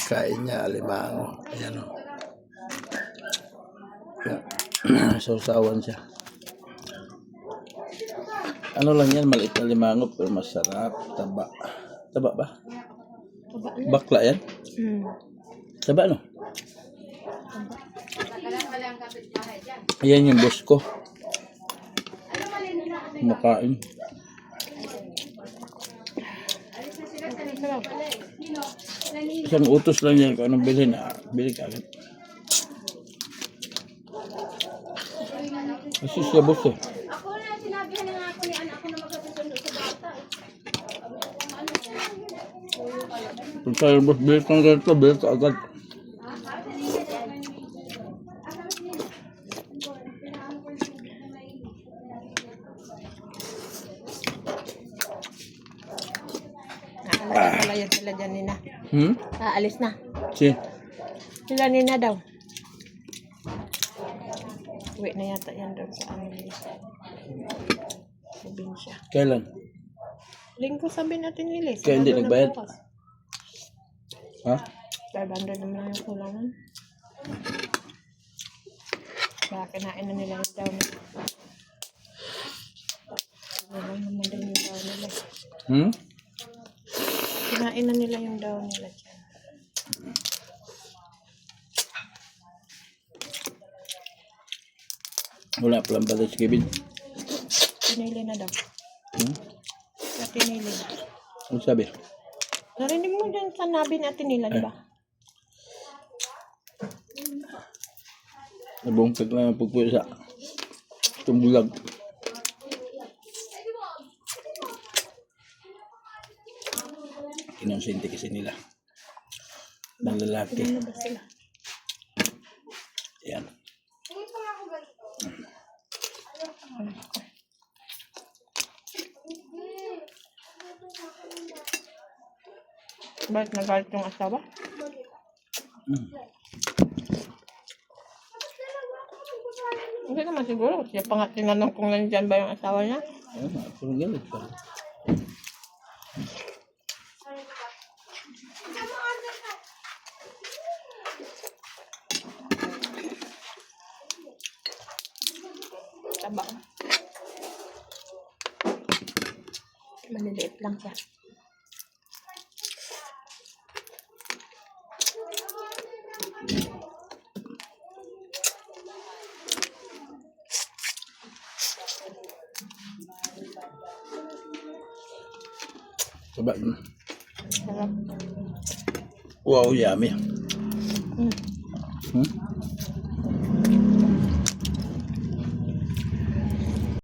Kain niya alimango. Ayan o. Sausawan siya. Ano lang yan, maliit na limango pero masarap. Taba. Taba ba? Taba na. Bakla yan? Taba no? Ayan yung boss ko. Makain. Isang utos lang yan kung anong bilhin. Bili ka agad. Kasi siya boss eh. Ako na sinabihan na nga ako ni anak ko na magkasundo sa bata. Kung tayo boss, bili kang ganito, bili ka agad. Aalis pala yan sila dyan, Nina. Aalis na. Si? Sila Nina daw. Uwi na yata yan daw sa amin. Probinsya. Kailan? Linggo sabi natin nila. Kaya hindi nagbayad? Ha? 500 naman lang yung kulangan. Baka kinain na nila yung daw nila. Wala naman din yung daw nila. Kinain na nila yung daw nila dyan. Wala palang balik si Kevin. Tinili na daw. Sa tinili. Ano sabi? Narinig mo dyan sa nabi natin nila, di ba? Nabungkag lang ang pagpuyo sa tumbulag. Kinonsinti kasi nila. Ng lalaki. Ano ba sila? Ayan. Bakit nagalit yung asawa? Hindi naman siguro. Kasi pa nga tinanong kung nandyan ba yung asawa niya. Ayan, pero galit pa. Taba. Maliliit lang siya. Coba. Sarap. Wow, yummy. Mm. Hmm?